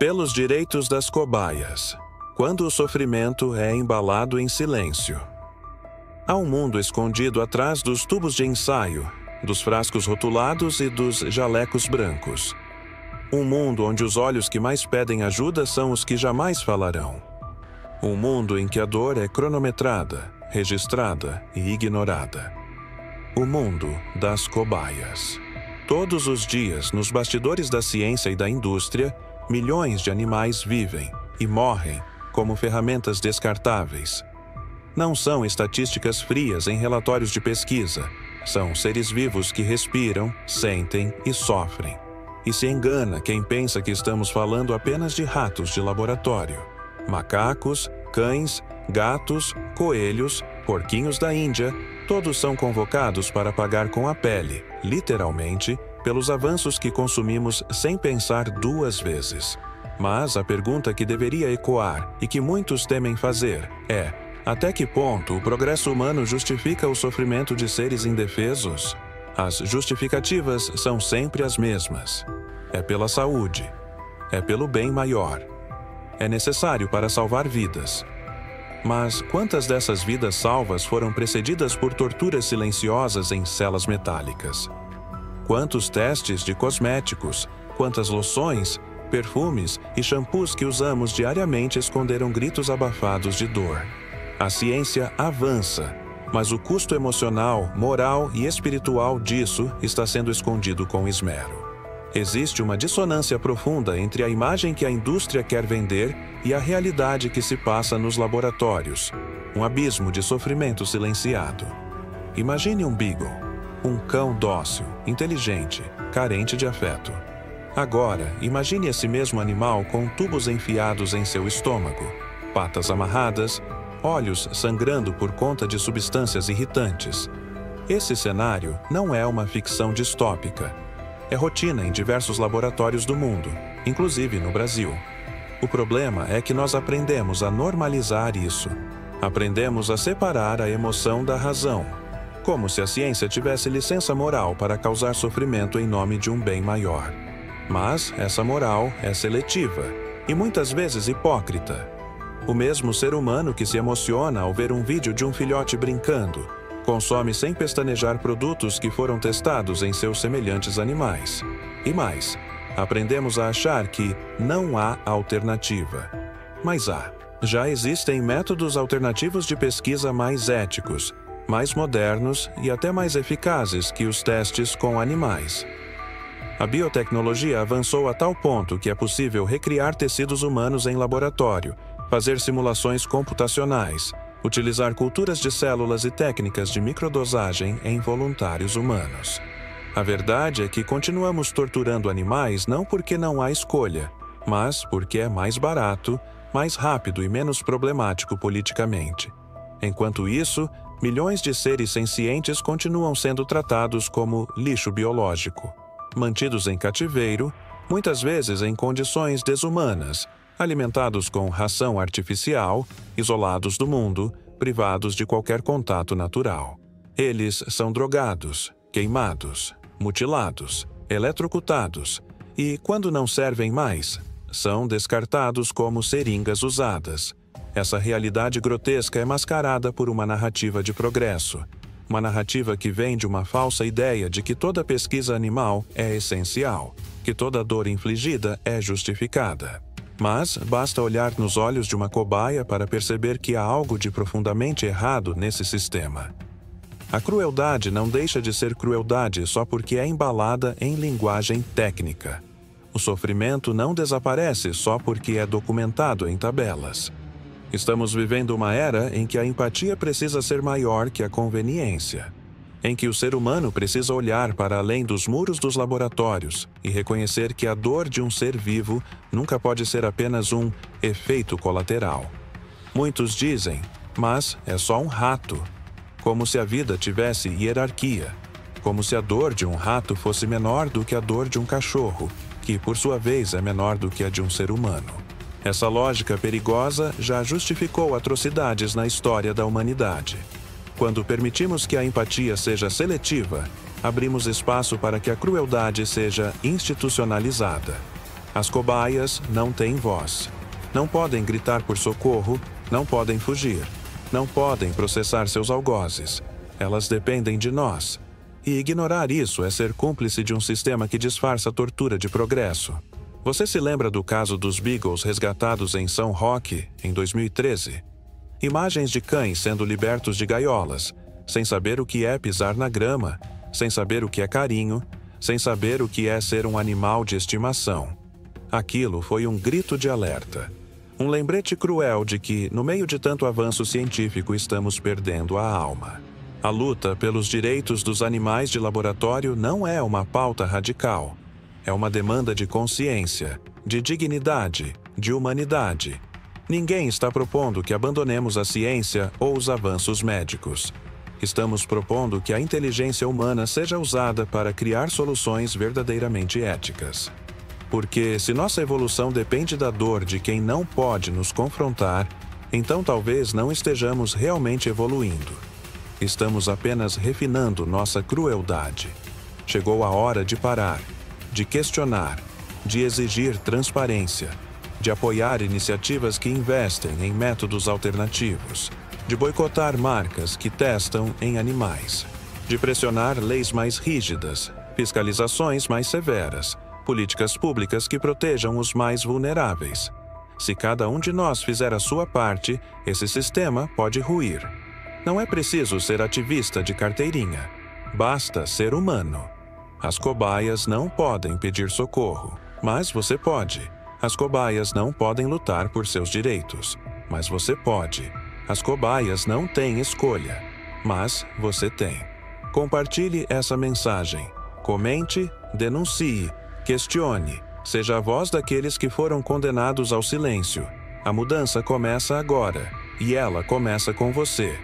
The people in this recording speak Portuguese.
Pelos direitos das cobaias, quando o sofrimento é embalado em silêncio. Há um mundo escondido atrás dos tubos de ensaio, dos frascos rotulados e dos jalecos brancos. Um mundo onde os olhos que mais pedem ajuda são os que jamais falarão. Um mundo em que a dor é cronometrada, registrada e ignorada. O mundo das cobaias. Todos os dias, nos bastidores da ciência e da indústria, milhões de animais vivem e morrem como ferramentas descartáveis. Não são estatísticas frias em relatórios de pesquisa. São seres vivos que respiram, sentem e sofrem. E se engana quem pensa que estamos falando apenas de ratos de laboratório. Macacos, cães, gatos, coelhos, porquinhos da Índia, todos são convocados para pagar com a pele, literalmente, pelos avanços que consumimos sem pensar duas vezes. Mas a pergunta que deveria ecoar e que muitos temem fazer é: até que ponto o progresso humano justifica o sofrimento de seres indefesos? As justificativas são sempre as mesmas. É pela saúde. É pelo bem maior. É necessário para salvar vidas. Mas quantas dessas vidas salvas foram precedidas por torturas silenciosas em celas metálicas? Quantos testes de cosméticos, quantas loções, perfumes e shampoos que usamos diariamente esconderam gritos abafados de dor? A ciência avança, mas o custo emocional, moral e espiritual disso está sendo escondido com esmero. Existe uma dissonância profunda entre a imagem que a indústria quer vender e a realidade que se passa nos laboratórios. Um abismo de sofrimento silenciado. Imagine um beagle, um cão dócil, inteligente, carente de afeto. Agora, imagine esse mesmo animal com tubos enfiados em seu estômago, patas amarradas, olhos sangrando por conta de substâncias irritantes. Esse cenário não é uma ficção distópica. É rotina em diversos laboratórios do mundo, inclusive no Brasil. O problema é que nós aprendemos a normalizar isso. Aprendemos a separar a emoção da razão, como se a ciência tivesse licença moral para causar sofrimento em nome de um bem maior. Mas essa moral é seletiva e muitas vezes hipócrita. O mesmo ser humano que se emociona ao ver um vídeo de um filhote brincando, consome sem pestanejar produtos que foram testados em seus semelhantes animais. E mais, aprendemos a achar que não há alternativa. Mas há. Já existem métodos alternativos de pesquisa mais éticos, mais modernos e até mais eficazes que os testes com animais. A biotecnologia avançou a tal ponto que é possível recriar tecidos humanos em laboratório, fazer simulações computacionais, utilizar culturas de células e técnicas de microdosagem em voluntários humanos. A verdade é que continuamos torturando animais não porque não há escolha, mas porque é mais barato, mais rápido e menos problemático politicamente. Enquanto isso, milhões de seres sencientes continuam sendo tratados como lixo biológico, mantidos em cativeiro, muitas vezes em condições desumanas, alimentados com ração artificial, isolados do mundo, privados de qualquer contato natural. Eles são drogados, queimados, mutilados, eletrocutados e, quando não servem mais, são descartados como seringas usadas. Essa realidade grotesca é mascarada por uma narrativa de progresso. Uma narrativa que vem de uma falsa ideia de que toda pesquisa animal é essencial, que toda dor infligida é justificada. Mas basta olhar nos olhos de uma cobaia para perceber que há algo de profundamente errado nesse sistema. A crueldade não deixa de ser crueldade só porque é embalada em linguagem técnica. O sofrimento não desaparece só porque é documentado em tabelas. Estamos vivendo uma era em que a empatia precisa ser maior que a conveniência, em que o ser humano precisa olhar para além dos muros dos laboratórios e reconhecer que a dor de um ser vivo nunca pode ser apenas um efeito colateral. Muitos dizem, mas é só um rato, como se a vida tivesse hierarquia, como se a dor de um rato fosse menor do que a dor de um cachorro, que por sua vez é menor do que a de um ser humano. Essa lógica perigosa já justificou atrocidades na história da humanidade. Quando permitimos que a empatia seja seletiva, abrimos espaço para que a crueldade seja institucionalizada. As cobaias não têm voz. Não podem gritar por socorro, não podem fugir. Não podem processar seus algozes. Elas dependem de nós. E ignorar isso é ser cúmplice de um sistema que disfarça a tortura de progresso. Você se lembra do caso dos Beagles resgatados em São Roque, em 2013? Imagens de cães sendo libertos de gaiolas, sem saber o que é pisar na grama, sem saber o que é carinho, sem saber o que é ser um animal de estimação. Aquilo foi um grito de alerta. Um lembrete cruel de que, no meio de tanto avanço científico, estamos perdendo a alma. A luta pelos direitos dos animais de laboratório não é uma pauta radical. É uma demanda de consciência, de dignidade, de humanidade. Ninguém está propondo que abandonemos a ciência ou os avanços médicos. Estamos propondo que a inteligência humana seja usada para criar soluções verdadeiramente éticas. Porque, se nossa evolução depende da dor de quem não pode nos confrontar, então talvez não estejamos realmente evoluindo. Estamos apenas refinando nossa crueldade. Chegou a hora de parar, de questionar, de exigir transparência, de apoiar iniciativas que investem em métodos alternativos, de boicotar marcas que testam em animais, de pressionar leis mais rígidas, fiscalizações mais severas, políticas públicas que protejam os mais vulneráveis. Se cada um de nós fizer a sua parte, esse sistema pode ruir. Não é preciso ser ativista de carteirinha. Basta ser humano. As cobaias não podem pedir socorro, mas você pode. As cobaias não podem lutar por seus direitos, mas você pode. As cobaias não têm escolha, mas você tem. Compartilhe essa mensagem. Comente, denuncie, questione. Seja a voz daqueles que foram condenados ao silêncio. A mudança começa agora, e ela começa com você.